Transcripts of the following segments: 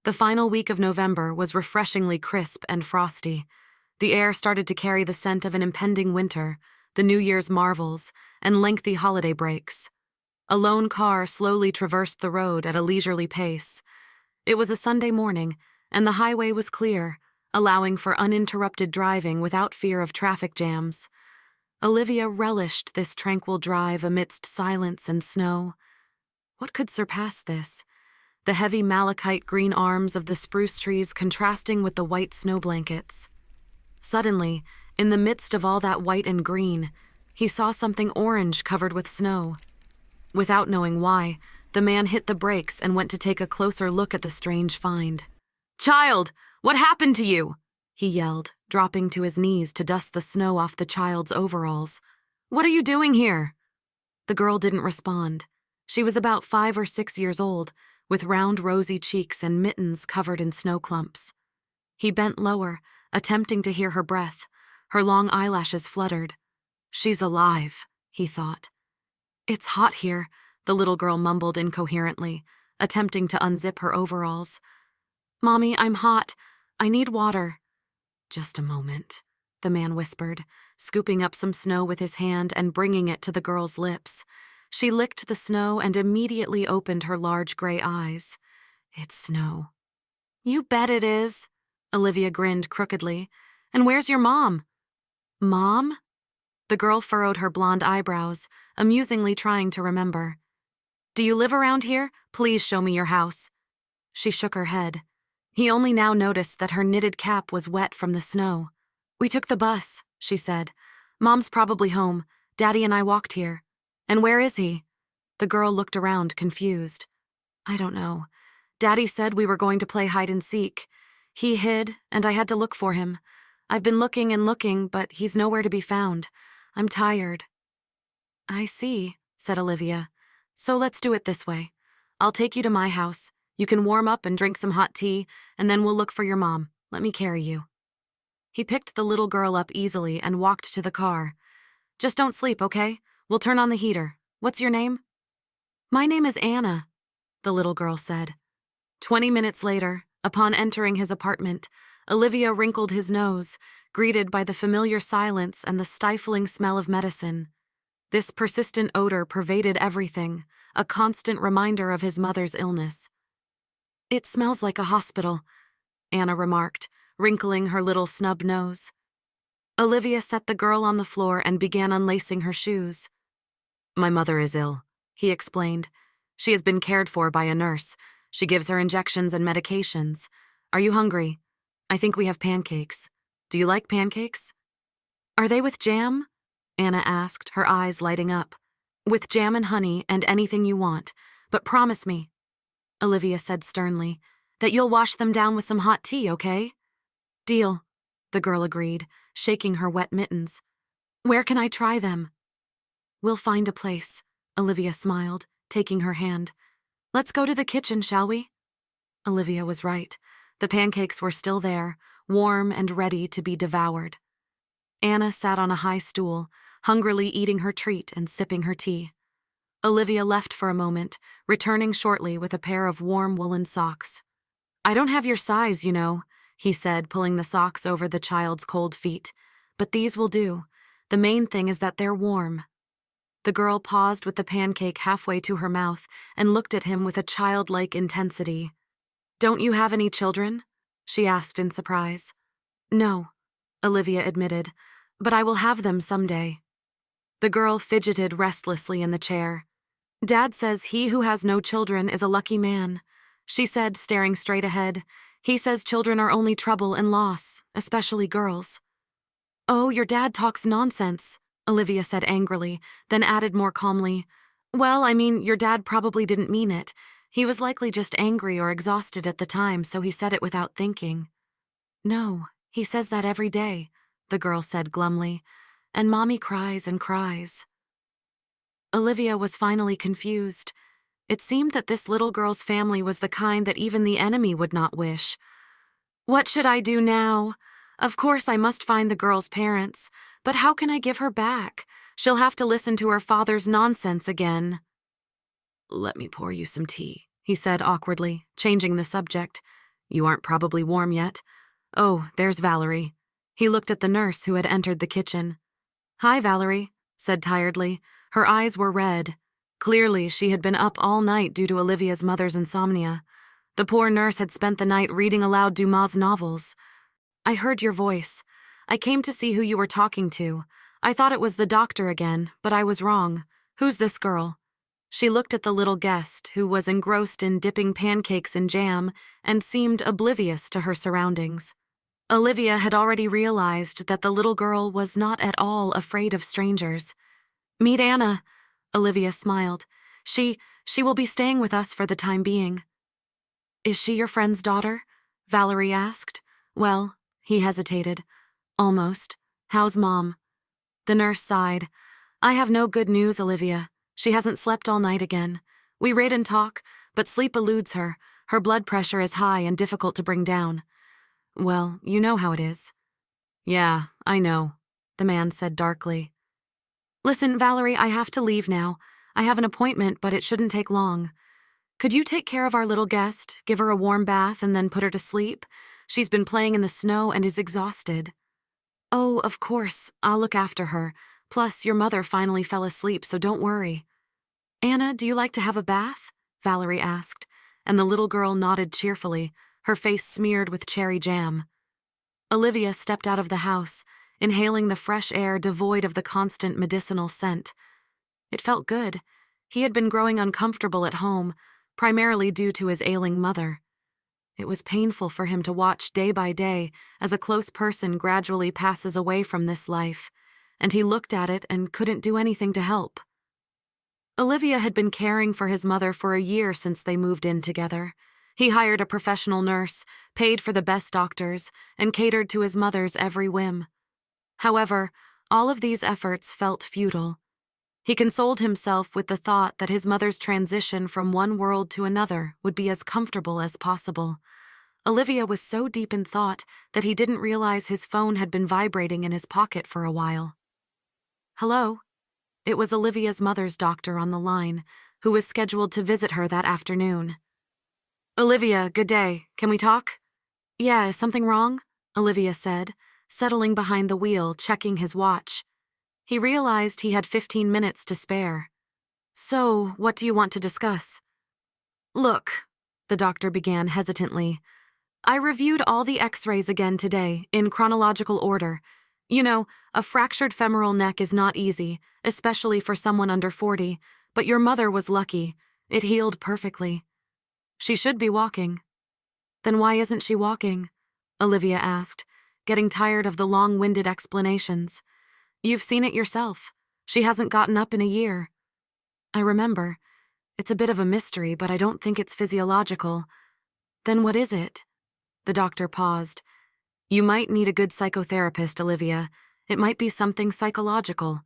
The final week of November was refreshingly crisp and frosty. The air started to carry the scent of an impending winter, the New Year's marvels, and lengthy holiday breaks. A lone car slowly traversed the road at a leisurely pace. It was a Sunday morning, and the highway was clear, allowing for uninterrupted driving without fear of traffic jams. Olivia relished this tranquil drive amidst silence and snow. What could surpass this? The heavy malachite green arms of the spruce trees contrasting with the white snow blankets. Suddenly, in the midst of all that white and green, he saw something orange covered with snow. Without knowing why, the man hit the brakes and went to take a closer look at the strange find. "Child, what happened to you?" he yelled, dropping to his knees to dust the snow off the child's overalls. "What are you doing here?" The girl didn't respond. She was about 5 or 6 years old, with round rosy cheeks and mittens covered in snow clumps. He bent lower, attempting to hear her breath. Her long eyelashes fluttered. "She's alive," he thought. "It's hot here," the little girl mumbled incoherently, attempting to unzip her overalls. "Mommy, I'm hot. I need water." "Just a moment," the man whispered, scooping up some snow with his hand and bringing it to the girl's lips. She licked the snow and immediately opened her large gray eyes. "It's snow." "You bet it is." Olivia grinned crookedly. "And where's your mom?" "Mom?" The girl furrowed her blonde eyebrows, amusingly trying to remember. "Do you live around here? Please show me your house." She shook her head. He only now noticed that her knitted cap was wet from the snow. "We took the bus," she said. "Mom's probably home. Daddy and I walked here." "And where is he?" The girl looked around, confused. "I don't know. Daddy said we were going to play hide and seek. He hid, and I had to look for him. I've been looking and looking, but he's nowhere to be found. I'm tired." "I see," said Olivia. "So let's do it this way. I'll take you to my house. You can warm up and drink some hot tea, and then we'll look for your mom. Let me carry you." He picked the little girl up easily and walked to the car. "Just don't sleep, okay? We'll turn on the heater. What's your name?" "My name is Anna," the little girl said. 20 minutes later, upon entering his apartment, Olivia wrinkled his nose, greeted by the familiar silence and the stifling smell of medicine. This persistent odor pervaded everything, a constant reminder of his mother's illness. "It smells like a hospital," Anna remarked, wrinkling her little snub nose. Olivia set the girl on the floor and began unlacing her shoes. "My mother is ill," he explained. "She has been cared for by a nurse. She gives her injections and medications. Are you hungry? I think we have pancakes. Do you like pancakes?" "Are they with jam?" Anna asked, her eyes lighting up. "With jam and honey and anything you want. But promise me," Olivia said sternly, "that you'll wash them down with some hot tea, okay?" "Deal," the girl agreed, shaking her wet mittens. "Where can I try them?" "We'll find a place," Olivia smiled, taking her hand. "Let's go to the kitchen, shall we?" Olivia was right. The pancakes were still there, warm and ready to be devoured. Anna sat on a high stool, hungrily eating her treat and sipping her tea. Olivia left for a moment, returning shortly with a pair of warm woolen socks. "I don't have your size, you know," he said, pulling the socks over the child's cold feet. "But these will do. The main thing is that they're warm." The girl paused with the pancake halfway to her mouth and looked at him with a childlike intensity. "Don't you have any children?" she asked in surprise. "No," Olivia admitted, "but I will have them someday." The girl fidgeted restlessly in the chair. "Dad says he who has no children is a lucky man," she said, staring straight ahead. "He says children are only trouble and loss, especially girls." "Oh, your dad talks nonsense," Olivia said angrily, then added more calmly, "Well, I mean, your dad probably didn't mean it. He was likely just angry or exhausted at the time, so he said it without thinking." "No, he says that every day," the girl said glumly, "and Mommy cries and cries." Olivia was finally confused. It seemed that this little girl's family was the kind that even the enemy would not wish. "What should I do now? Of course I must find the girl's parents, but how can I give her back? She'll have to listen to her father's nonsense again." "Let me pour you some tea," he said awkwardly, changing the subject. You aren't probably warm yet. Oh, there's Valerie. He looked at the nurse who had entered the kitchen. Hi, Valerie, said tiredly. Her eyes were red. Clearly, she had been up all night due to Olivia's mother's insomnia. The poor nurse had spent the night reading aloud Dumas' novels. I heard your voice. I came to see who you were talking to. I thought it was the doctor again, but I was wrong. Who's this girl? She looked at the little guest, who was engrossed in dipping pancakes in jam and seemed oblivious to her surroundings. Olivia had already realized that the little girl was not at all afraid of strangers. Meet Anna, Olivia smiled. She will be staying with us for the time being. Is she your friend's daughter? Valerie asked. Well, he hesitated. Almost. How's Mom? The nurse sighed. I have no good news, Olivia. She hasn't slept all night again. We read and talk, but sleep eludes her. Her blood pressure is high and difficult to bring down. Well, you know how it is. Yeah, I know, the man said darkly. Listen, Valerie, I have to leave now. I have an appointment, but it shouldn't take long. Could you take care of our little guest, give her a warm bath, and then put her to sleep? She's been playing in the snow and is exhausted. Oh, of course, I'll look after her. Plus, your mother finally fell asleep, so don't worry. Anna, do you like to have a bath? Valerie asked, and the little girl nodded cheerfully, her face smeared with cherry jam. Olivia stepped out of the house, inhaling the fresh air devoid of the constant medicinal scent. It felt good. He had been growing uncomfortable at home, primarily due to his ailing mother. It was painful for him to watch day by day as a close person gradually passes away from this life, and he looked at it and couldn't do anything to help. Olivia had been caring for his mother for a year since they moved in together. He hired a professional nurse, paid for the best doctors, and catered to his mother's every whim. However, all of these efforts felt futile. He consoled himself with the thought that his mother's transition from one world to another would be as comfortable as possible. Olivia was so deep in thought that he didn't realize his phone had been vibrating in his pocket for a while. Hello? It was Olivia's mother's doctor on the line, who was scheduled to visit her that afternoon. Olivia, good day. Can we talk? Yeah, is something wrong? Olivia said, settling behind the wheel, checking his watch. He realized he had 15 minutes to spare. So, what do you want to discuss? Look, the doctor began hesitantly. I reviewed all the x-rays again today, in chronological order. You know, a fractured femoral neck is not easy, especially for someone under 40, but your mother was lucky. It healed perfectly. She should be walking. Then why isn't she walking? Olivia asked, getting tired of the long-winded explanations. You've seen it yourself. She hasn't gotten up in a year. I remember. It's a bit of a mystery, but I don't think it's physiological. Then what is it? The doctor paused. You might need a good psychotherapist, Olivia. It might be something psychological.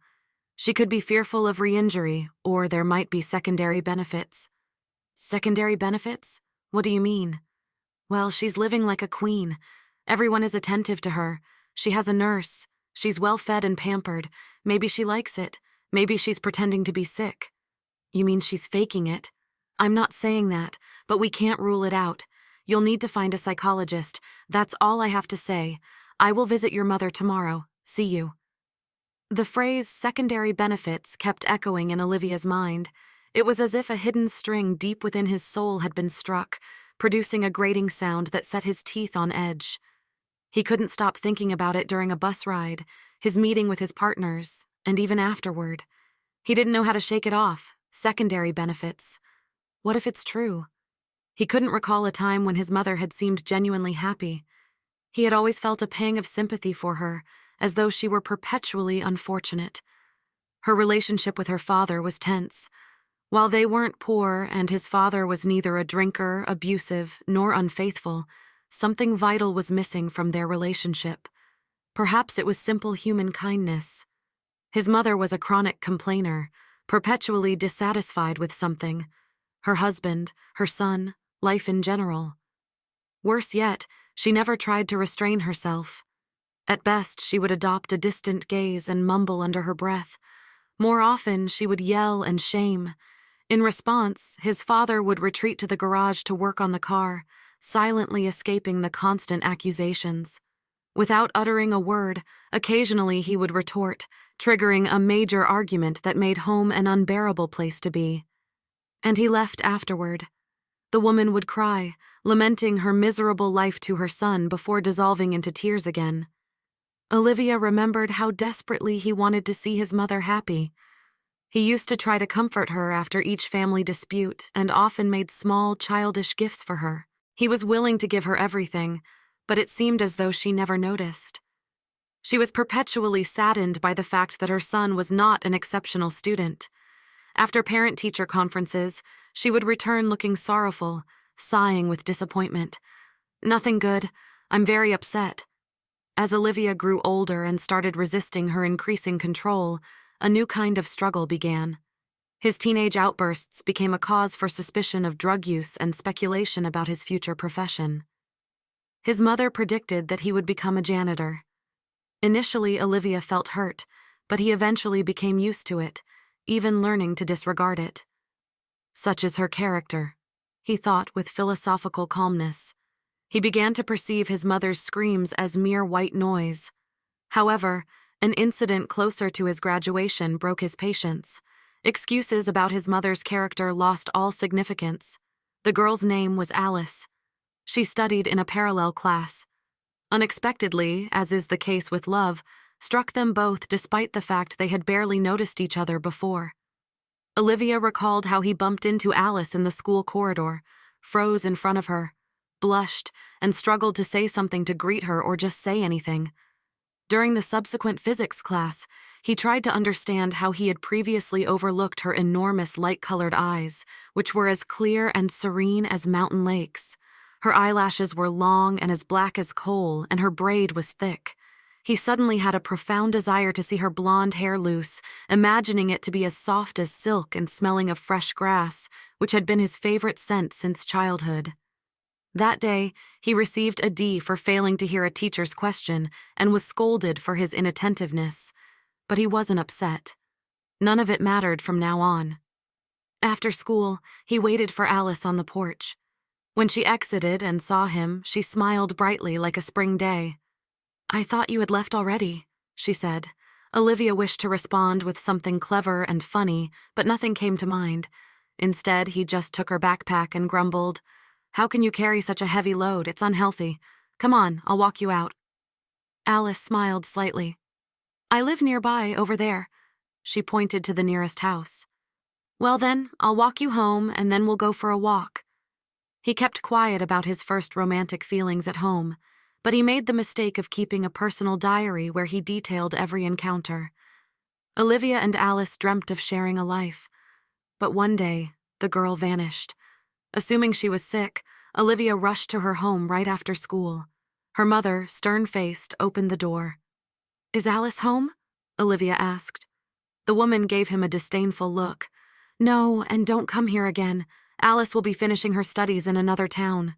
She could be fearful of re-injury, or there might be secondary benefits. Secondary benefits? What do you mean? Well, she's living like a queen. Everyone is attentive to her. She has a nurse. She's well-fed and pampered. Maybe she likes it. Maybe she's pretending to be sick. You mean she's faking it? I'm not saying that, but we can't rule it out. You'll need to find a psychologist. That's all I have to say. I will visit your mother tomorrow. See you. The phrase secondary benefits kept echoing in Olivia's mind. It was as if a hidden string deep within his soul had been struck, producing a grating sound that set his teeth on edge. He couldn't stop thinking about it during a bus ride, his meeting with his partners, and even afterward. He didn't know how to shake it off. Secondary benefits. What if it's true? He couldn't recall a time when his mother had seemed genuinely happy. He had always felt a pang of sympathy for her, as though she were perpetually unfortunate. Her relationship with her father was tense. While they weren't poor and his father was neither a drinker, abusive, nor unfaithful, something vital was missing from their relationship. Perhaps it was simple human kindness. His mother was a chronic complainer, perpetually dissatisfied with something. Her husband, her son, life in general. Worse yet, she never tried to restrain herself. At best, she would adopt a distant gaze and mumble under her breath. More often, she would yell and shame. In response, his father would retreat to the garage to work on the car, silently escaping the constant accusations. Without uttering a word, occasionally he would retort, triggering a major argument that made home an unbearable place to be. And he left afterward. The woman would cry, lamenting her miserable life to her son before dissolving into tears again. Olivia remembered how desperately he wanted to see his mother happy. He used to try to comfort her after each family dispute and often made small, childish gifts for her. He was willing to give her everything, but it seemed as though she never noticed. She was perpetually saddened by the fact that her son was not an exceptional student. After parent-teacher conferences, she would return looking sorrowful, sighing with disappointment. "Nothing good. I'm very upset." As Olivia grew older and started resisting her increasing control, a new kind of struggle began. His teenage outbursts became a cause for suspicion of drug use and speculation about his future profession. His mother predicted that he would become a janitor. Initially, Olivia felt hurt, but he eventually became used to it, even learning to disregard it. Such is her character, he thought with philosophical calmness. He began to perceive his mother's screams as mere white noise. However, an incident closer to his graduation broke his patience. Excuses about his mother's character lost all significance. The girl's name was Alice. She studied in a parallel class. Unexpectedly, as is the case with love, struck them both despite the fact they had barely noticed each other before. Olivia recalled how he bumped into Alice in the school corridor, froze in front of her, blushed, and struggled to say something to greet her or just say anything. During the subsequent physics class, he tried to understand how he had previously overlooked her enormous light-colored eyes, which were as clear and serene as mountain lakes. Her eyelashes were long and as black as coal, and her braid was thick. He suddenly had a profound desire to see her blonde hair loose, imagining it to be as soft as silk and smelling of fresh grass, which had been his favorite scent since childhood. That day, he received a D for failing to hear a teacher's question and was scolded for his inattentiveness. But he wasn't upset. None of it mattered from now on. After school, he waited for Alice on the porch. When she exited and saw him, she smiled brightly like a spring day. "I thought you had left already," she said. Olivia wished to respond with something clever and funny, but nothing came to mind. Instead, he just took her backpack and grumbled, "How can you carry such a heavy load? It's unhealthy. Come on, I'll walk you out." Alice smiled slightly. "I live nearby, over there." She pointed to the nearest house. "Well then, I'll walk you home and then we'll go for a walk." He kept quiet about his first romantic feelings at home, but he made the mistake of keeping a personal diary where he detailed every encounter. Olivia and Alice dreamt of sharing a life. But one day, the girl vanished. Assuming she was sick, Olivia rushed to her home right after school. Her mother, stern-faced, opened the door. "Is Alice home?" Olivia asked. The woman gave him a disdainful look. "No, and don't come here again. Alice will be finishing her studies in another town."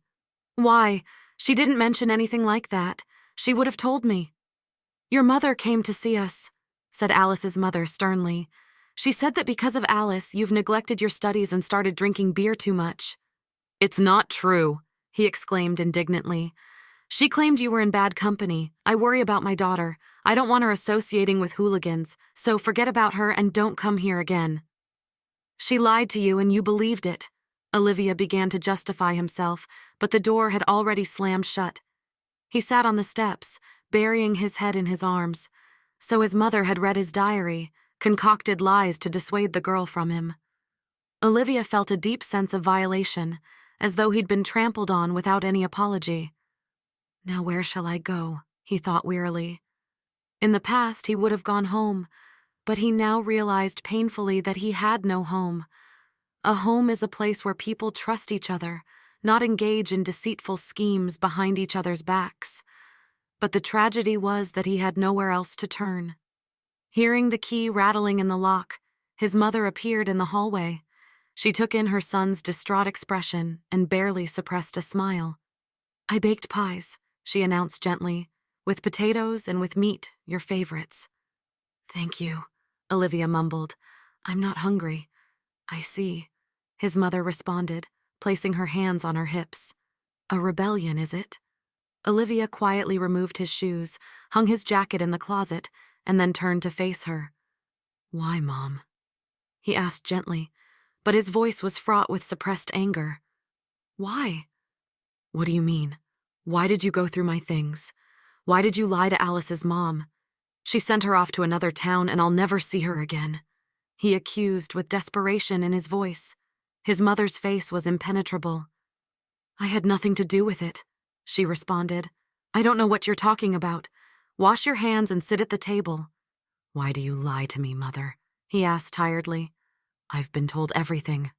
"Why? She didn't mention anything like that. She would have told me." "Your mother came to see us," said Alice's mother sternly. "She said that because of Alice, you've neglected your studies and started drinking beer too much." "It's not true," he exclaimed indignantly. "She claimed you were in bad company. I worry about my daughter. I don't want her associating with hooligans, so forget about her and don't come here again." "She lied to you and you believed it." Olivia began to justify himself, but the door had already slammed shut. He sat on the steps, burying his head in his arms. So his mother had read his diary, concocted lies to dissuade the girl from him. Olivia felt a deep sense of violation, as though he'd been trampled on without any apology. "Now where shall I go?" he thought wearily. In the past, he would have gone home, but he now realized painfully that he had no home. A home is a place where people trust each other, not engage in deceitful schemes behind each other's backs. But the tragedy was that he had nowhere else to turn. Hearing the key rattling in the lock, his mother appeared in the hallway. She took in her son's distraught expression and barely suppressed a smile. "I baked pies," she announced gently, "with potatoes and with meat, your favorites." "Thank you," Olivia mumbled. "I'm not hungry." "I see," his mother responded, placing her hands on her hips. A rebellion, is it? Olivia quietly removed his shoes, hung his jacket in the closet, and then turned to face her. Why, Mom? He asked gently, but his voice was fraught with suppressed anger. Why? What do you mean? Why did you go through my things? Why did you lie to Alice's mom? She sent her off to another town and I'll never see her again. He accused with desperation in his voice. His mother's face was impenetrable. I had nothing to do with it, she responded. I don't know what you're talking about. Wash your hands and sit at the table. Why do you lie to me, Mother? He asked tiredly. I've been told everything.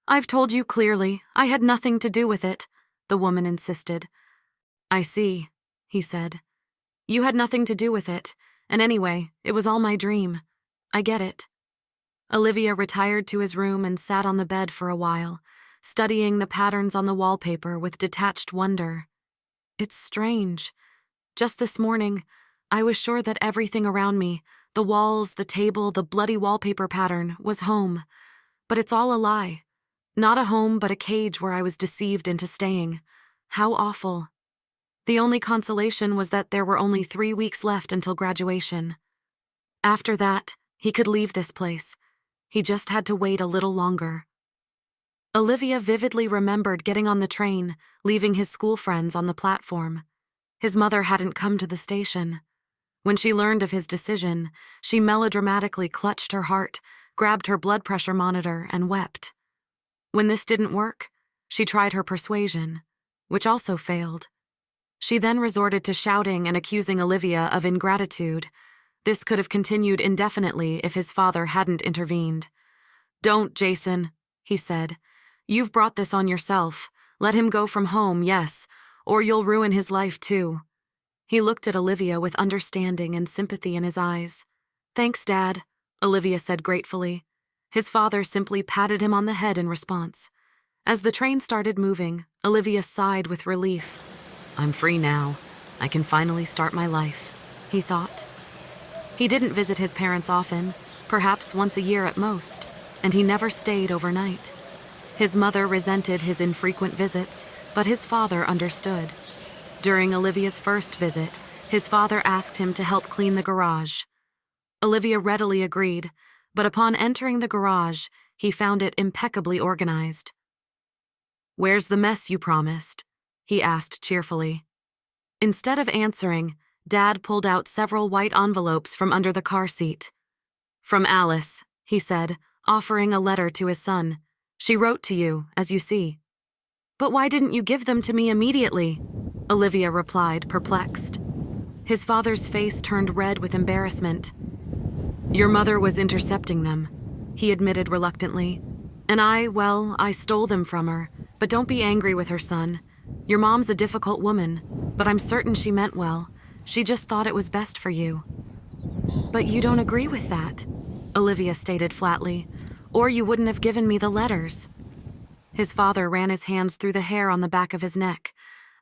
I've told you clearly. I had nothing to do with it, the woman insisted. I see, he said. You had nothing to do with it, and anyway, it was all my dream. I get it. Olivia retired to his room and sat on the bed for a while, studying the patterns on the wallpaper with detached wonder. It's strange. Just this morning, I was sure that everything around me, the walls, the table, the bloody wallpaper pattern, was home. But it's all a lie. Not a home, but a cage where I was deceived into staying. How awful. The only consolation was that there were only 3 weeks left until graduation. After that, he could leave this place. He just had to wait a little longer. Olivia vividly remembered getting on the train, leaving his school friends on the platform. His mother hadn't come to the station. When she learned of his decision, she melodramatically clutched her heart, grabbed her blood pressure monitor, and wept. When this didn't work, she tried her persuasion, which also failed. She then resorted to shouting and accusing Olivia of ingratitude. This could have continued indefinitely if his father hadn't intervened. Don't, Jason, he said. You've brought this on yourself. Let him go from home, yes, or you'll ruin his life too. He looked at Olivia with understanding and sympathy in his eyes. Thanks, Dad, Olivia said gratefully. His father simply patted him on the head in response. As the train started moving, Olivia sighed with relief. I'm free now. I can finally start my life, he thought. He didn't visit his parents often, perhaps once a year at most, and he never stayed overnight. His mother resented his infrequent visits, but his father understood. During Olivia's first visit, his father asked him to help clean the garage. Olivia readily agreed, but upon entering the garage, he found it impeccably organized. Where's the mess you promised? He asked cheerfully. Instead of answering, Dad pulled out several white envelopes from under the car seat. From Alice, he said, offering a letter to his son. She wrote to you, as you see. But why didn't you give them to me immediately? Olivia replied, perplexed. His father's face turned red with embarrassment. Your mother was intercepting them, he admitted reluctantly. And I stole them from her. But don't be angry with her, son. Your mom's a difficult woman, but I'm certain she meant well. She just thought it was best for you. But you don't agree with that, Olivia stated flatly, or you wouldn't have given me the letters. His father ran his hands through the hair on the back of his neck,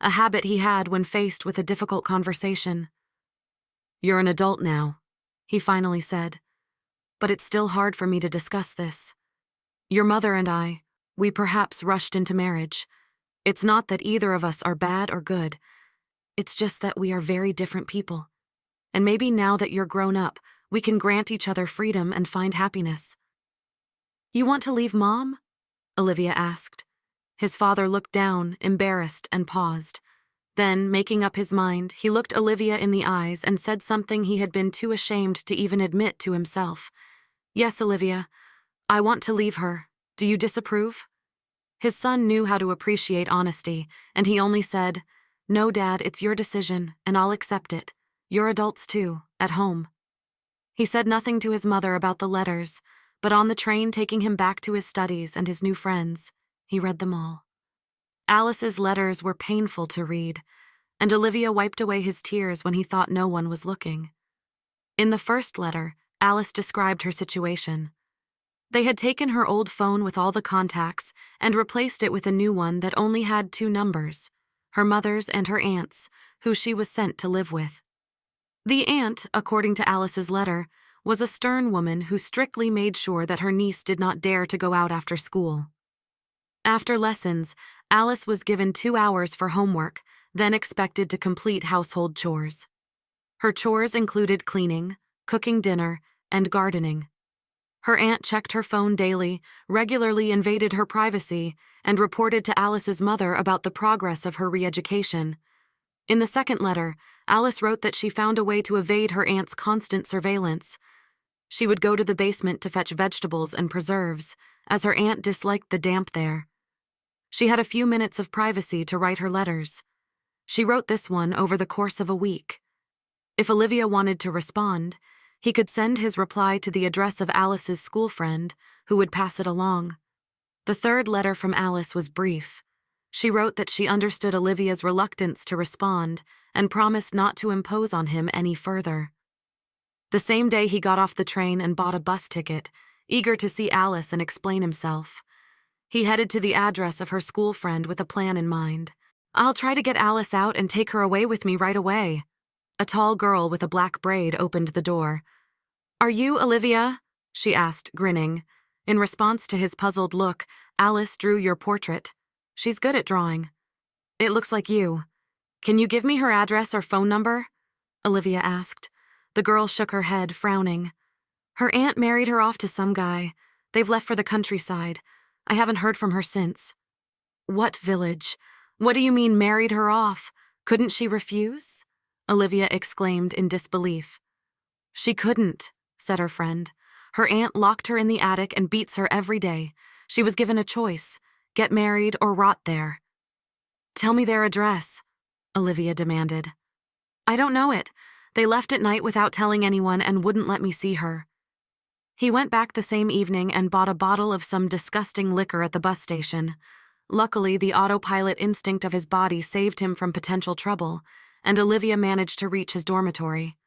a habit he had when faced with a difficult conversation. You're an adult now, he finally said, but it's still hard for me to discuss this. Your mother and we perhaps rushed into marriage. It's not that either of us are bad or good. It's just that we are very different people. And maybe now that you're grown up, we can grant each other freedom and find happiness. You want to leave Mom? Olivia asked. His father looked down, embarrassed, and paused. Then, making up his mind, he looked Olivia in the eyes and said something he had been too ashamed to even admit to himself. Yes, Olivia, I want to leave her. Do you disapprove? His son knew how to appreciate honesty, and he only said, No, Dad, it's your decision, and I'll accept it. You're adults too, at home. He said nothing to his mother about the letters, but on the train taking him back to his studies and his new friends, he read them all. Alice's letters were painful to read, and Olivia wiped away his tears when he thought no one was looking. In the first letter, Alice described her situation. They had taken her old phone with all the contacts and replaced it with a new one that only had 2 numbers, her mother's and her aunt's, who she was sent to live with. The aunt, according to Alice's letter, was a stern woman who strictly made sure that her niece did not dare to go out after school. After lessons, Alice was given 2 hours for homework, then expected to complete household chores. Her chores included cleaning, cooking dinner, and gardening. Her aunt checked her phone daily, regularly invaded her privacy, and reported to Alice's mother about the progress of her re-education. In the second letter, Alice wrote that she found a way to evade her aunt's constant surveillance. She would go to the basement to fetch vegetables and preserves, as her aunt disliked the damp there. She had a few minutes of privacy to write her letters. She wrote this one over the course of a week. If Olivia wanted to respond, he could send his reply to the address of Alice's school friend, who would pass it along. The third letter from Alice was brief. She wrote that she understood Olivia's reluctance to respond and promised not to impose on him any further. The same day he got off the train and bought a bus ticket, eager to see Alice and explain himself. He headed to the address of her school friend with a plan in mind. "I'll try to get Alice out and take her away with me right away." A tall girl with a black braid opened the door. "Are you Olivia?" she asked, grinning. In response to his puzzled look, "Alice drew your portrait. She's good at drawing." "It looks like you. Can you give me her address or phone number?" Olivia asked. The girl shook her head, frowning. "Her aunt married her off to some guy. They've left for the countryside. I haven't heard from her since." "What village? What do you mean married her off? Couldn't she refuse?" Olivia exclaimed in disbelief. "She couldn't," said her friend. "Her aunt locked her in the attic and beats her every day. She was given a choice, get married or rot there." "Tell me their address," Olivia demanded. "I don't know it. They left at night without telling anyone and wouldn't let me see her." He went back the same evening and bought a bottle of some disgusting liquor at the bus station. Luckily, the autopilot instinct of his body saved him from potential trouble, and Olivia managed to reach his dormitory.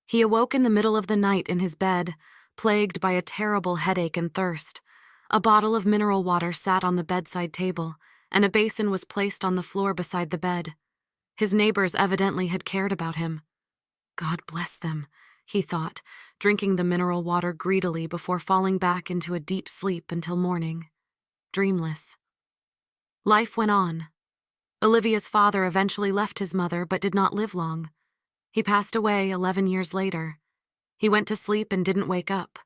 He awoke in the middle of the night in his bed, plagued by a terrible headache and thirst. A bottle of mineral water sat on the bedside table, and a basin was placed on the floor beside the bed. His neighbors evidently had cared about him. "God bless them," he thought, drinking the mineral water greedily before falling back into a deep sleep until morning. Dreamless. Life went on. Olivia's father eventually left his mother but did not live long. He passed away 11 years later. He went to sleep and didn't wake up.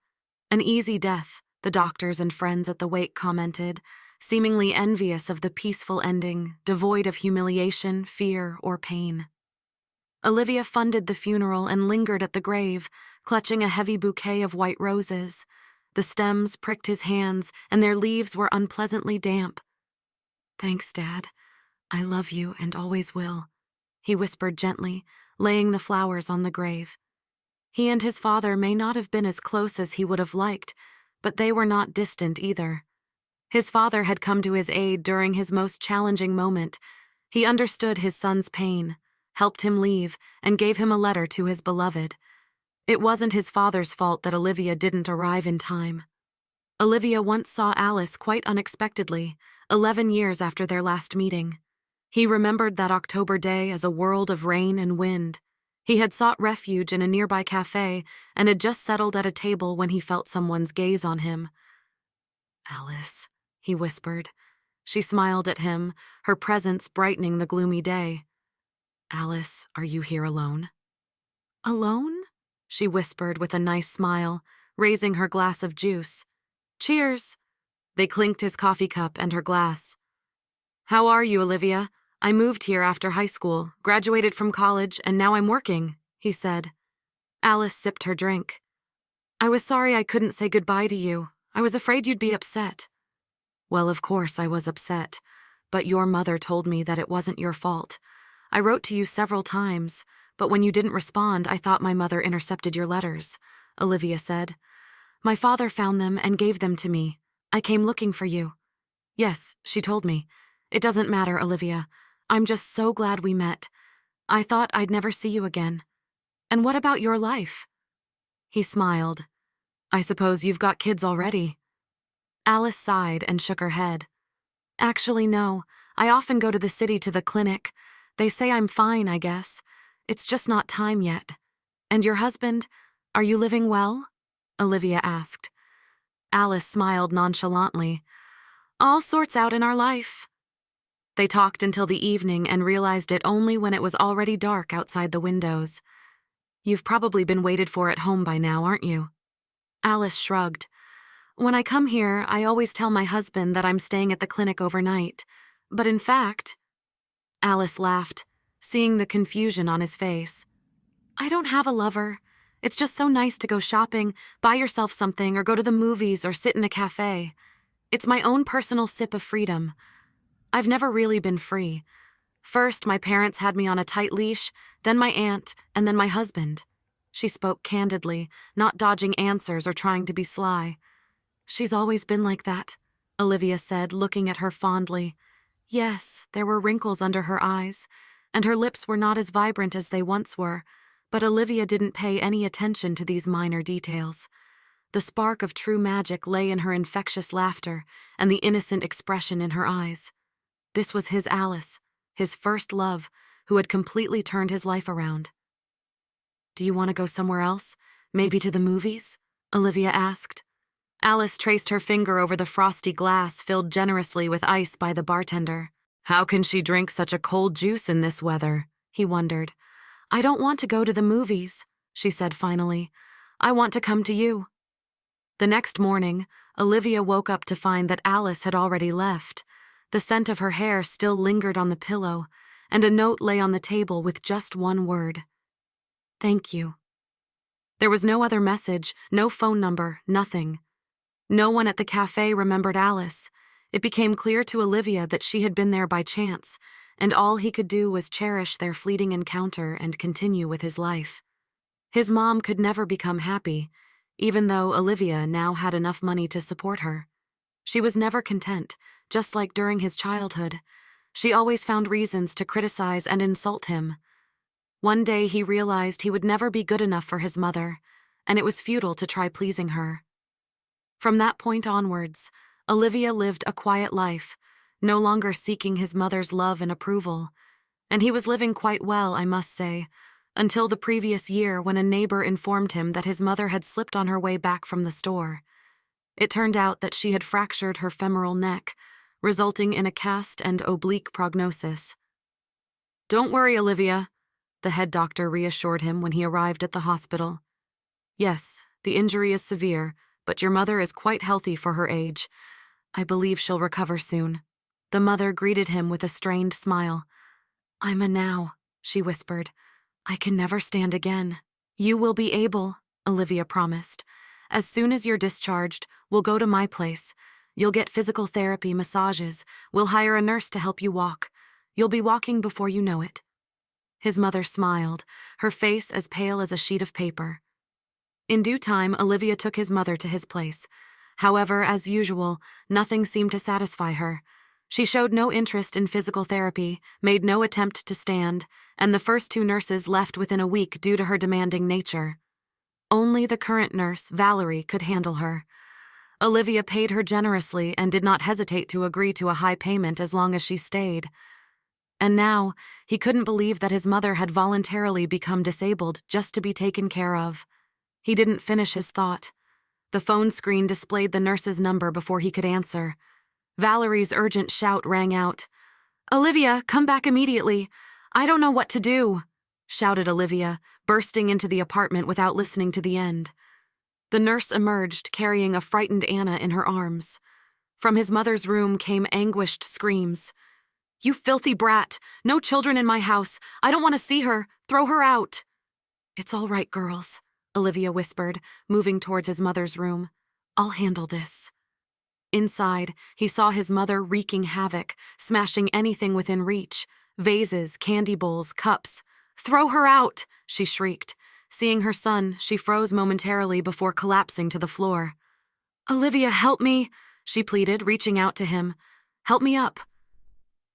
An easy death, the doctors and friends at the wake commented, seemingly envious of the peaceful ending, devoid of humiliation, fear, or pain. Olivia funded the funeral and lingered at the grave, clutching a heavy bouquet of white roses. The stems pricked his hands, and their leaves were unpleasantly damp. "Thanks, Dad. I love you and always will," he whispered gently, laying the flowers on the grave. He and his father may not have been as close as he would have liked, but they were not distant either. His father had come to his aid during his most challenging moment. He understood his son's pain, helped him leave, and gave him a letter to his beloved. It wasn't his father's fault that Olivia didn't arrive in time. Olivia once saw Alice quite unexpectedly, 11 years after their last meeting. He remembered that October day as a world of rain and wind. He had sought refuge in a nearby cafe and had just settled at a table when he felt someone's gaze on him. "Alice," he whispered. She smiled at him, her presence brightening the gloomy day. "Alice, are you here alone?" "Alone?" she whispered with a nice smile, raising her glass of juice. "Cheers." They clinked his coffee cup and her glass. "How are you, Olivia? I moved here after high school, graduated from college, and now I'm working," he said. Alice sipped her drink. "I was sorry I couldn't say goodbye to you. I was afraid you'd be upset." "Well, of course I was upset, but your mother told me that it wasn't your fault. I wrote to you several times, but when you didn't respond, I thought my mother intercepted your letters," Olivia said. "My father found them and gave them to me. I came looking for you." "Yes," she told me. "It doesn't matter, Olivia. I'm just so glad we met. I thought I'd never see you again. And what about your life?" He smiled. "I suppose you've got kids already." Alice sighed and shook her head. "Actually, no. I often go to the city to the clinic. They say I'm fine, I guess. It's just not time yet. And your husband, are you living well?" Olivia asked. Alice smiled nonchalantly. "All sorts out in our life." They talked until the evening and realized it only when it was already dark outside the windows. "You've probably been waited for at home by now, aren't you?" Alice shrugged. "When I come here, I always tell my husband that I'm staying at the clinic overnight. But in fact—" Alice laughed, seeing the confusion on his face. "I don't have a lover. It's just so nice to go shopping, buy yourself something, or go to the movies or sit in a cafe. It's my own personal sip of freedom. I've never really been free. First, my parents had me on a tight leash, then my aunt, and then my husband." She spoke candidly, not dodging answers or trying to be sly. "She's always been like that," Olivia said, looking at her fondly. Yes, there were wrinkles under her eyes, and her lips were not as vibrant as they once were, but Olivia didn't pay any attention to these minor details. The spark of true magic lay in her infectious laughter and the innocent expression in her eyes. This was his Alice, his first love, who had completely turned his life around. "Do you want to go somewhere else? Maybe to the movies?" Olivia asked. Alice traced her finger over the frosty glass filled generously with ice by the bartender. "How can she drink such a cold juice in this weather?" he wondered. "I don't want to go to the movies," she said finally. "I want to come to you." The next morning, Olivia woke up to find that Alice had already left. The scent of her hair still lingered on the pillow, and a note lay on the table with just one word. "Thank you." There was no other message, no phone number, nothing. No one at the cafe remembered Alice. It became clear to Olivia that she had been there by chance, and all he could do was cherish their fleeting encounter and continue with his life. His mom could never become happy, even though Olivia now had enough money to support her. She was never content, just like during his childhood. She always found reasons to criticize and insult him. One day he realized he would never be good enough for his mother, and it was futile to try pleasing her. From that point onwards, Olivia lived a quiet life, no longer seeking his mother's love and approval. And he was living quite well, I must say, until the previous year when a neighbor informed him that his mother had slipped on her way back from the store. It turned out that she had fractured her femoral neck, resulting in a cast and oblique prognosis. "Don't worry, Olivia," the head doctor reassured him when he arrived at the hospital. "Yes, the injury is severe, but your mother is quite healthy for her age. I believe she'll recover soon." The mother greeted him with a strained smile. "I'm a now," she whispered. "I can never stand again." "You will be able," Olivia promised. "As soon as you're discharged, we'll go to my place. You'll get physical therapy, massages. We'll hire a nurse to help you walk. You'll be walking before you know it." His mother smiled, her face as pale as a sheet of paper. In due time, Olivia took his mother to his place. However, as usual, nothing seemed to satisfy her. She showed no interest in physical therapy, made no attempt to stand, and the first two nurses left within a week due to her demanding nature. Only the current nurse, Valerie, could handle her. Olivia paid her generously and did not hesitate to agree to a high payment as long as she stayed. And now, he couldn't believe that his mother had voluntarily become disabled just to be taken care of. He didn't finish his thought. The phone screen displayed the nurse's number before he could answer. Valerie's urgent shout rang out. "Olivia, come back immediately. I don't know what to do," shouted Olivia, bursting into the apartment without listening to the end. The nurse emerged, carrying a frightened Anna in her arms. From his mother's room came anguished screams. "You filthy brat! No children in my house! I don't want to see her! Throw her out!" "It's all right, girls," Olivia whispered, moving towards his mother's room. "I'll handle this." Inside, he saw his mother wreaking havoc, smashing anything within reach. Vases, candy bowls, cups. "Throw her out!" she shrieked. Seeing her son, she froze momentarily before collapsing to the floor. "Olivia, help me," she pleaded, reaching out to him. "Help me up."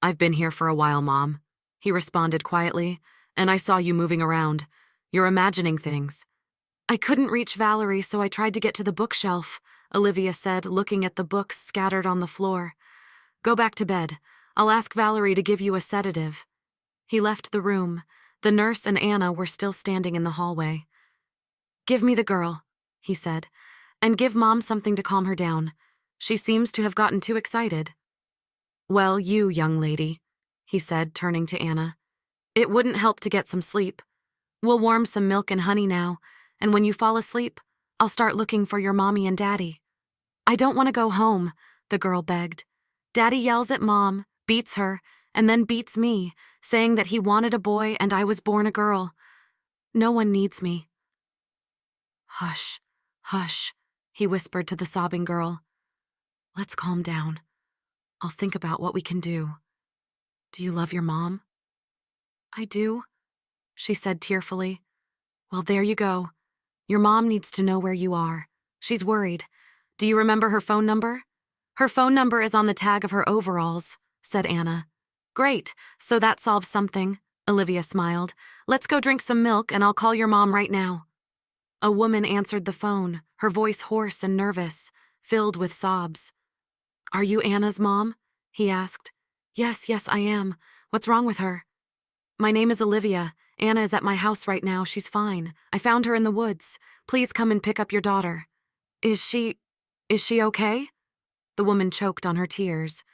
"I've been here for a while, Mom," he responded quietly, "and I saw you moving around. You're imagining things." "I couldn't reach Valerie, so I tried to get to the bookshelf," Olivia said, looking at the books scattered on the floor. "Go back to bed. I'll ask Valerie to give you a sedative." He left the room. The nurse and Anna were still standing in the hallway. "Give me the girl," he said, "and give Mom something to calm her down. She seems to have gotten too excited." "Well, you, young lady," he said, turning to Anna. It wouldn't help to get some sleep. We'll warm some milk and honey now, and when you fall asleep, I'll start looking for your mommy and daddy. I don't want to go home, the girl begged. Daddy yells at Mom, beats her, and then beats me, saying that he wanted a boy and I was born a girl. No one needs me. Hush, hush, he whispered to the sobbing girl. Let's calm down. I'll think about what we can do. Do you love your mom? I do, she said tearfully. Well, there you go. Your mom needs to know where you are. She's worried. Do you remember her phone number? Her phone number is on the tag of her overalls, said Anna. Great, so that solves something, Olivia smiled. Let's go drink some milk and I'll call your mom right now. A woman answered the phone, her voice hoarse and nervous, filled with sobs. Are you Anna's mom? He asked. Yes, I am. What's wrong with her? My name is Olivia. Anna is at my house right now. She's fine. I found her in the woods. Please come and pick up your daughter. Is she okay? The woman choked on her tears.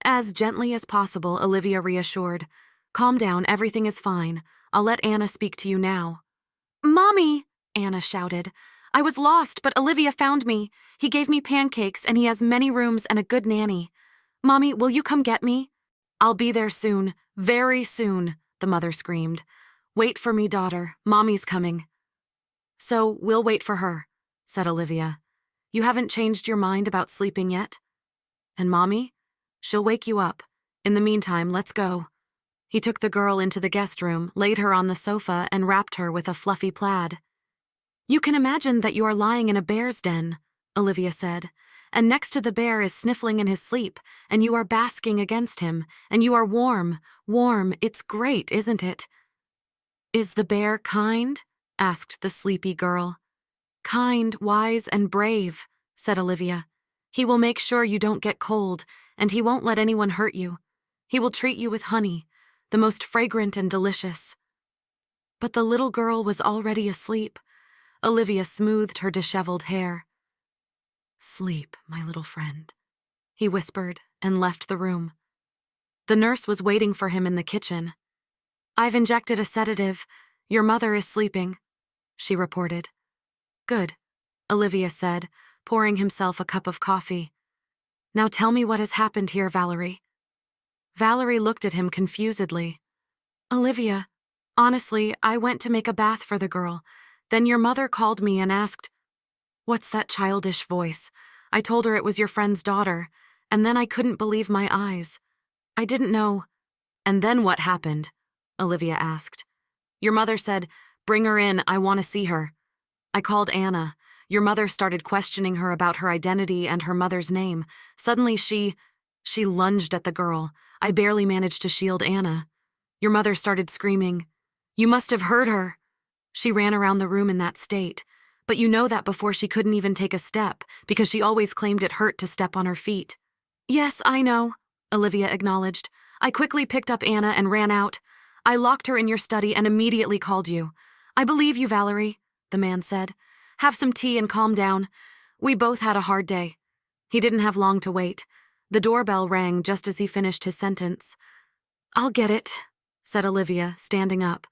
As gently as possible, Olivia reassured. Calm down, everything is fine. I'll let Anna speak to you now. Mommy! Anna shouted. I was lost, but Olivia found me. He gave me pancakes and he has many rooms and a good nanny. Mommy, will you come get me? I'll be there soon, very soon, the mother screamed. Wait for me, daughter. Mommy's coming. So we'll wait for her, said Olivia. You haven't changed your mind about sleeping yet? And Mommy? She'll wake you up. In the meantime, let's go. He took the girl into the guest room, laid her on the sofa, and wrapped her with a fluffy plaid. You can imagine that you are lying in a bear's den, Olivia said, and next to the bear is sniffling in his sleep, and you are basking against him, and you are warm. It's great, isn't it? Is the bear kind? Asked the sleepy girl. Kind, wise, and brave, said Olivia. He will make sure you don't get cold, and he won't let anyone hurt you. He will treat you with honey, the most fragrant and delicious. But the little girl was already asleep. Olivia smoothed her disheveled hair. Sleep, my little friend, he whispered and left the room. The nurse was waiting for him in the kitchen. I've injected a sedative. Your mother is sleeping, she reported. Good, Olivia said, pouring himself a cup of coffee. Now tell me what has happened here, Valerie. Valerie looked at him confusedly. Olivia, honestly, I went to make a bath for the girl. Then your mother called me and asked, What's that childish voice? I told her it was your friend's daughter, and then I couldn't believe my eyes. I didn't know. And then what happened? Olivia asked. Your mother said, Bring her in, I want to see her. I called Anna. Your mother started questioning her about her identity and her mother's name. Suddenly she lunged at the girl. I barely managed to shield Anna. Your mother started screaming, You must have heard her. She ran around the room in that state. But you know that before she couldn't even take a step, because she always claimed it hurt to step on her feet. Yes, I know, Olivia acknowledged. I quickly picked up Anna and ran out. I locked her in your study and immediately called you. I believe you, Valerie, the man said. Have some tea and calm down. We both had a hard day. He didn't have long to wait. The doorbell rang just as he finished his sentence. I'll get it, said Olivia, standing up.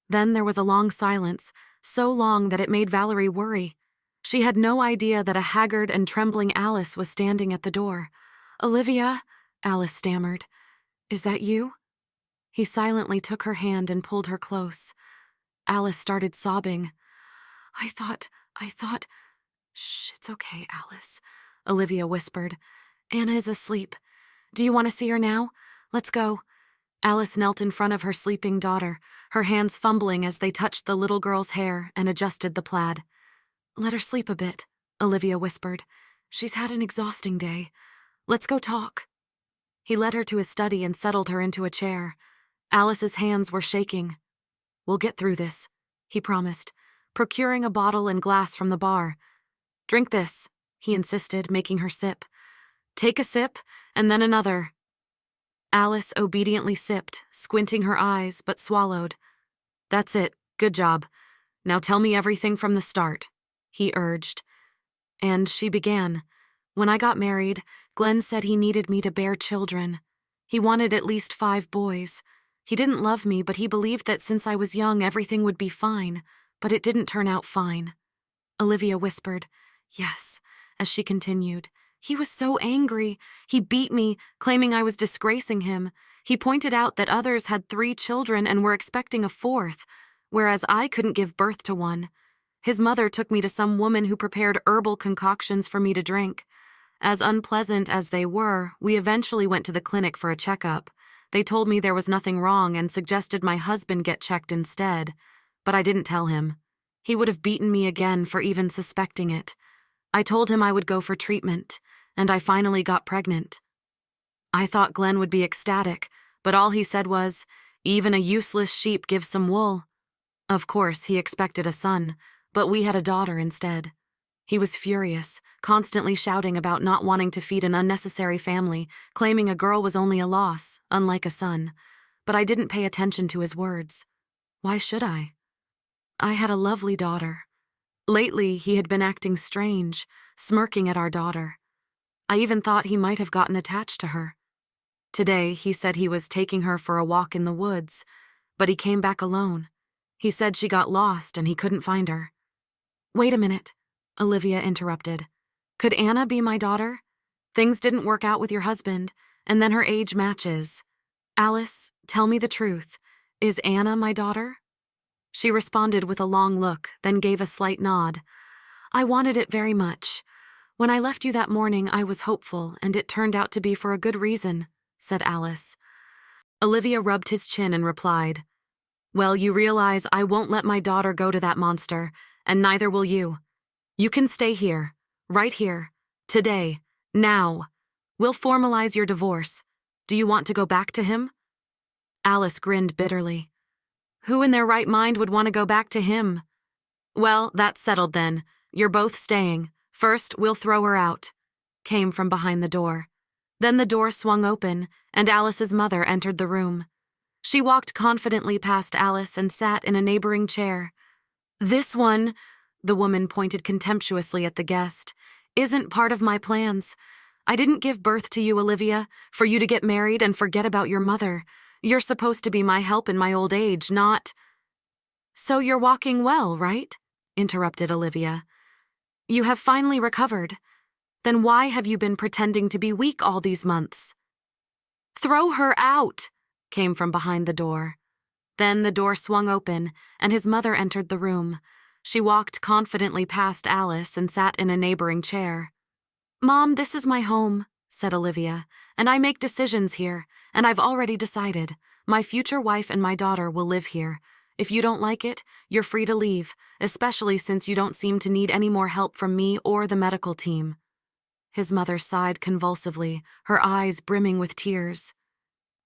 Then there was a long silence, so long that it made Valerie worry. She had no idea that a haggard and trembling Alice was standing at the door. Olivia, Alice stammered. Is that you? He silently took her hand and pulled her close. Alice started sobbing. I thought... Shh, it's okay, Alice, Olivia whispered. Anna is asleep. Do you want to see her now? Let's go. Alice knelt in front of her sleeping daughter, her hands fumbling as they touched the little girl's hair and adjusted the plaid. Let her sleep a bit, Olivia whispered. She's had an exhausting day. Let's go talk. He led her to his study and settled her into a chair. Alice's hands were shaking. We'll get through this, he promised, procuring a bottle and glass from the bar. Drink this, he insisted, making her sip. Take a sip, and then another. Alice obediently sipped, squinting her eyes, but swallowed. That's it. Good job. Now tell me everything from the start, he urged. And she began. When I got married, Glenn said he needed me to bear children. He wanted at least 5 boys. He didn't love me, but he believed that since I was young, everything would be fine. But it didn't turn out fine. Olivia whispered, "Yes," as she continued. "He was so angry. He beat me, claiming I was disgracing him. He pointed out that others had 3 children and were expecting a 4th, whereas I couldn't give birth to one. His mother took me to some woman who prepared herbal concoctions for me to drink. As unpleasant as they were, we eventually went to the clinic for a checkup. They told me there was nothing wrong and suggested my husband get checked instead, but I didn't tell him. He would have beaten me again for even suspecting it. I told him I would go for treatment, and I finally got pregnant. I thought Glenn would be ecstatic, but all he said was, 'Even a useless sheep gives some wool.' Of course, he expected a son, but we had a daughter instead. He was furious, constantly shouting about not wanting to feed an unnecessary family, claiming a girl was only a loss, unlike a son. But I didn't pay attention to his words. Why should I? I had a lovely daughter. Lately, he had been acting strange, smirking at our daughter. I even thought he might have gotten attached to her. Today, he said he was taking her for a walk in the woods, but he came back alone. He said she got lost and he couldn't find her." "Wait a minute," Olivia interrupted. "Could Anna be my daughter? Things didn't work out with your husband, and then her age matches. Alice, tell me the truth. Is Anna my daughter?" She responded with a long look, then gave a slight nod. "I wanted it very much. When I left you that morning, I was hopeful, and it turned out to be for a good reason," said Alice. Olivia rubbed his chin and replied, "Well, you realize I won't let my daughter go to that monster, and neither will you. You can stay here, right here, today, now. We'll formalize your divorce. Do you want to go back to him?" Alice grinned bitterly. "Who in their right mind would want to go back to him?" "Well, that's settled then. You're both staying. First, we'll throw her out," came from behind the door. Then the door swung open, and Alice's mother entered the room. She walked confidently past Alice and sat in a neighboring chair. "This one," the woman pointed contemptuously at the guest, "isn't part of my plans. I didn't give birth to you, Olivia, for you to get married and forget about your mother. You're supposed to be my help in my old age, not—" "So you're walking well, right?" interrupted Olivia. "You have finally recovered. Then why have you been pretending to be weak all these months?" "Throw her out!" came from behind the door. Then the door swung open, and his mother entered the room. She walked confidently past Alice and sat in a neighboring chair. "Mom, this is my home," said Olivia, "and I make decisions here, and I've already decided. My future wife and my daughter will live here. If you don't like it, you're free to leave, especially since you don't seem to need any more help from me or the medical team." His mother sighed convulsively, her eyes brimming with tears.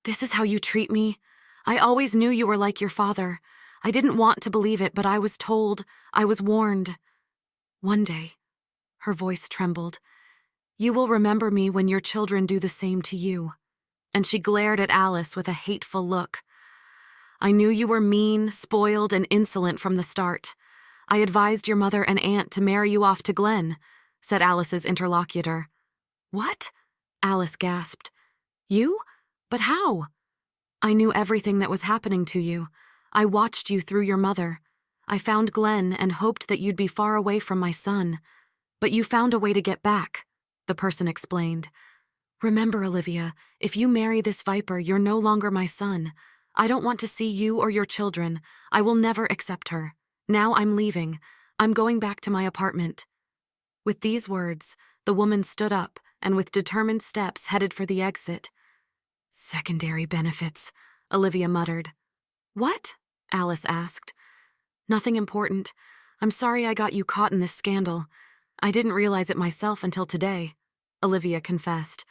"This is how you treat me? I always knew you were like your father. I didn't want to believe it, but I was told, I was warned. One day," her voice trembled, "you will remember me when your children do the same to you." And she glared at Alice with a hateful look. "I knew you were mean, spoiled, and insolent from the start. I advised your mother and aunt to marry you off to Glenn," said Alice's interlocutor. "What?" Alice gasped. "You? But how?" "I knew everything that was happening to you. I watched you through your mother. I found Glenn and hoped that you'd be far away from my son. But you found a way to get back," the person explained. "Remember, Olivia, if you marry this viper, you're no longer my son. I don't want to see you or your children. I will never accept her. Now I'm leaving. I'm going back to my apartment." With these words, the woman stood up and with determined steps headed for the exit. "Secondary benefits," Olivia muttered. "What?" Alice asked. "Nothing important. I'm sorry I got you caught in this scandal. I didn't realize it myself until today," Olivia confessed.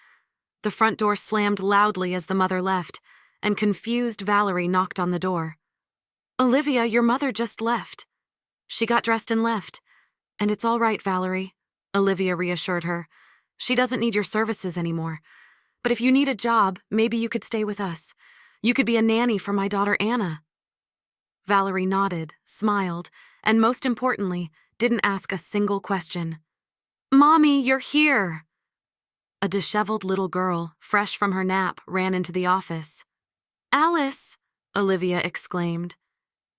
The front door slammed loudly as the mother left, and confused Valerie knocked on the door. "Olivia, your mother just left." "She got dressed and left. And it's all right, Valerie," Olivia reassured her. "She doesn't need your services anymore. But if you need a job, maybe you could stay with us. You could be a nanny for my daughter Anna." Valerie nodded, smiled, and most importantly, didn't ask a single question. "Mommy, you're here!" A disheveled little girl, fresh from her nap, ran into the office. "Alice!" Olivia exclaimed.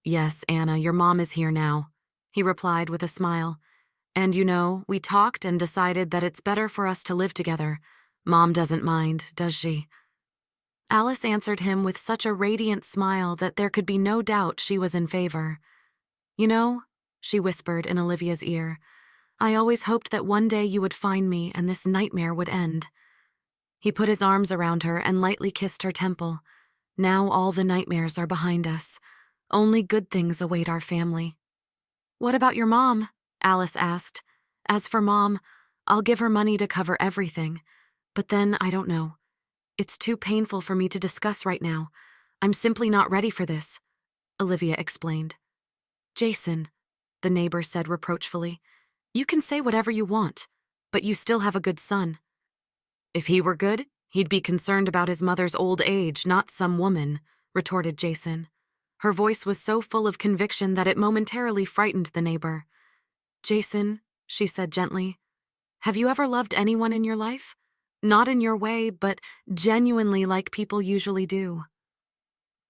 "Yes, Anna, your mom is here now," he replied with a smile. "And we talked and decided that it's better for us to live together. Mom doesn't mind, does she?" Alice answered him with such a radiant smile that there could be no doubt she was in favor. She whispered in Olivia's ear, "I always hoped that one day you would find me and this nightmare would end." He put his arms around her and lightly kissed her temple. "Now all the nightmares are behind us. Only good things await our family." "What about your mom?" Alice asked. "As for Mom, I'll give her money to cover everything. But then, I don't know. It's too painful for me to discuss right now. I'm simply not ready for this," Olivia explained. "Jason," the neighbor said reproachfully, "you can say whatever you want, but you still have a good son." "If he were good, he'd be concerned about his mother's old age, not some woman," retorted Jason. Her voice was so full of conviction that it momentarily frightened the neighbor. "Jason," she said gently, "have you ever loved anyone in your life? Not in your way, but genuinely like people usually do."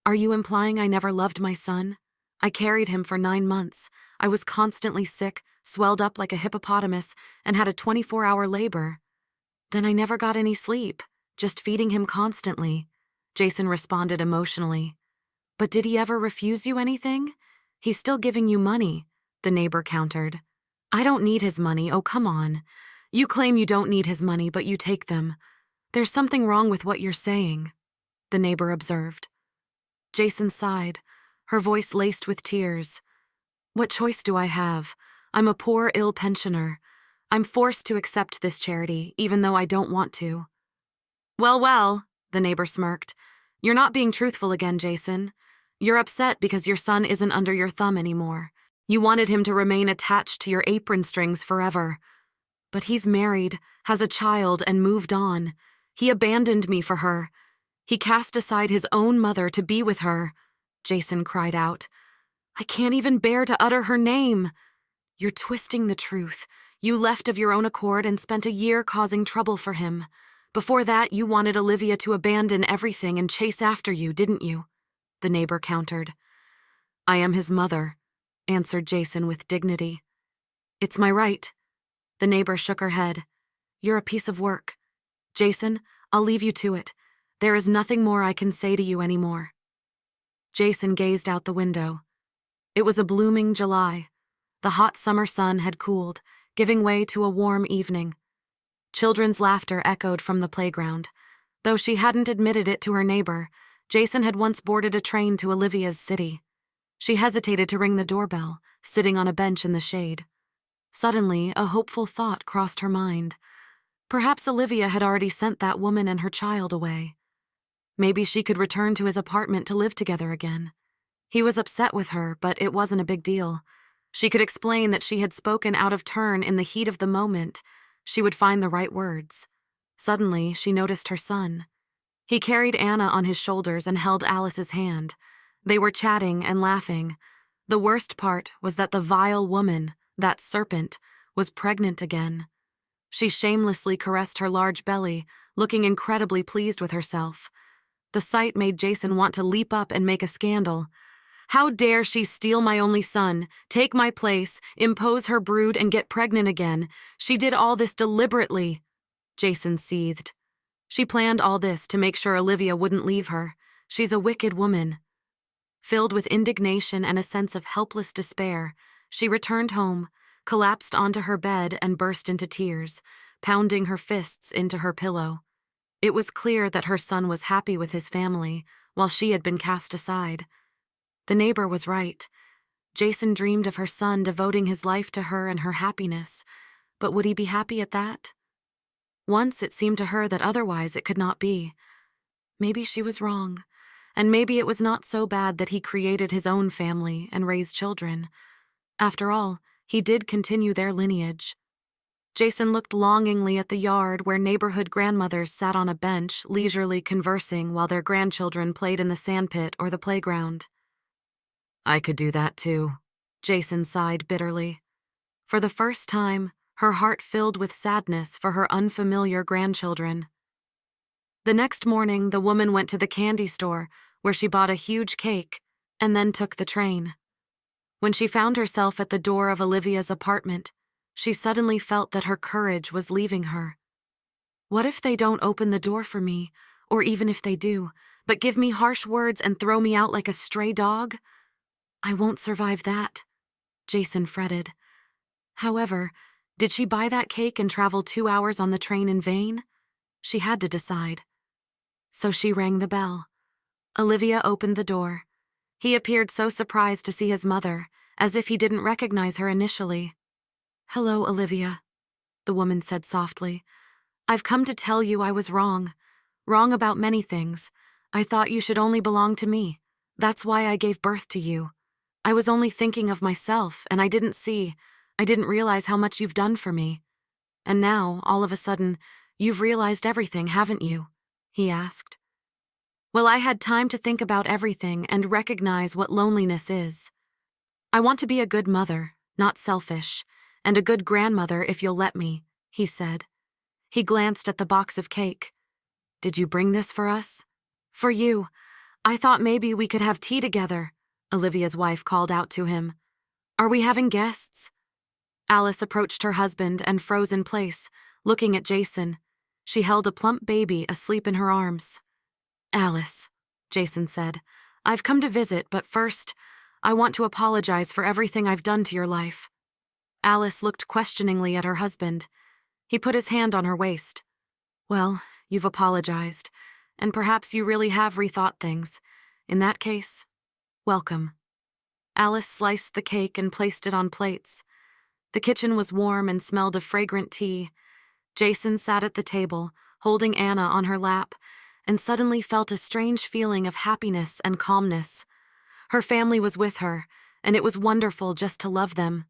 "Are you implying I never loved my son? I carried him for 9 months. I was constantly sick, swelled up like a hippopotamus, and had a 24-hour labor. Then I never got any sleep, just feeding him constantly," Jason responded emotionally. "But did he ever refuse you anything? He's still giving you money," the neighbor countered. "I don't need his money, oh come on. You claim you don't need his money, but you take them. There's something wrong with what you're saying," the neighbor observed. Jason sighed, her voice laced with tears. "What choice do I have? I'm a poor, ill pensioner. I'm forced to accept this charity, even though I don't want to." Well, the neighbor smirked. "You're not being truthful again, Jason. You're upset because your son isn't under your thumb anymore. You wanted him to remain attached to your apron strings forever. But he's married, has a child, and moved on. He abandoned me for her. He cast aside his own mother to be with her," Jason cried out. "I can't even bear to utter her name." "You're twisting the truth. You left of your own accord and spent a year causing trouble for him. Before that, you wanted Olivia to abandon everything and chase after you, didn't you?" the neighbor countered. "I am his mother," answered Jason with dignity. "It's my right." The neighbor shook her head. "You're a piece of work. Jason, I'll leave you to it. There is nothing more I can say to you anymore." Jason gazed out the window. It was a blooming July. The hot summer sun had cooled, giving way to a warm evening. Children's laughter echoed from the playground. Though she hadn't admitted it to her neighbor, Jason had once boarded a train to Olivia's city. She hesitated to ring the doorbell, sitting on a bench in the shade. Suddenly, a hopeful thought crossed her mind. Perhaps Olivia had already sent that woman and her child away. Maybe she could return to his apartment to live together again. He was upset with her, but it wasn't a big deal. She could explain that she had spoken out of turn in the heat of the moment. She would find the right words. Suddenly, she noticed her son. He carried Anna on his shoulders and held Alice's hand. They were chatting and laughing. The worst part was that the vile woman, that serpent, was pregnant again. She shamelessly caressed her large belly, looking incredibly pleased with herself. The sight made Jason want to leap up and make a scandal. How dare she steal my only son, take my place, impose her brood, and get pregnant again? She did all this deliberately, Jason seethed. She planned all this to make sure Olivia wouldn't leave her. She's a wicked woman. Filled with indignation and a sense of helpless despair, she returned home, collapsed onto her bed, and burst into tears, pounding her fists into her pillow. It was clear that her son was happy with his family, while she had been cast aside. The neighbor was right. Jason dreamed of her son devoting his life to her and her happiness, but would he be happy at that? Once it seemed to her that otherwise it could not be. Maybe she was wrong, and maybe it was not so bad that he created his own family and raised children. After all, he did continue their lineage. Jason looked longingly at the yard where neighborhood grandmothers sat on a bench, leisurely conversing while their grandchildren played in the sandpit or the playground. "I could do that too," Jason sighed bitterly. For the first time, her heart filled with sadness for her unfamiliar grandchildren. The next morning, the woman went to the candy store, where she bought a huge cake, and then took the train. When she found herself at the door of Olivia's apartment, she suddenly felt that her courage was leaving her. What if they don't open the door for me, or even if they do, but give me harsh words and throw me out like a stray dog? I won't survive that, Jason fretted. However, did she buy that cake and travel 2 hours on the train in vain? She had to decide. So she rang the bell. Olivia opened the door. He appeared so surprised to see his mother, as if he didn't recognize her initially. "Hello, Olivia," the woman said softly. "I've come to tell you I was wrong. Wrong about many things. I thought you should only belong to me. That's why I gave birth to you. I was only thinking of myself, and I didn't realize how much you've done for me. And now, all of a sudden, you've realized everything, haven't you?" he asked. "Well, I had time to think about everything and recognize what loneliness is. I want to be a good mother, not selfish, and a good grandmother if you'll let me," he said. He glanced at the box of cake. "Did you bring this for us?" "For you. I thought maybe we could have tea together," Olivia's wife called out to him. "Are we having guests?" Alice approached her husband and froze in place, looking at Jason. She held a plump baby asleep in her arms. "Alice," Jason said, "I've come to visit, but first, I want to apologize for everything I've done to your life." Alice looked questioningly at her husband. He put his hand on her waist. "Well, you've apologized, and perhaps you really have rethought things. In that case, welcome." Alice sliced the cake and placed it on plates. The kitchen was warm and smelled of fragrant tea. Jason sat at the table, holding Anna on her lap, and suddenly felt a strange feeling of happiness and calmness. Her family was with her, and it was wonderful just to love them.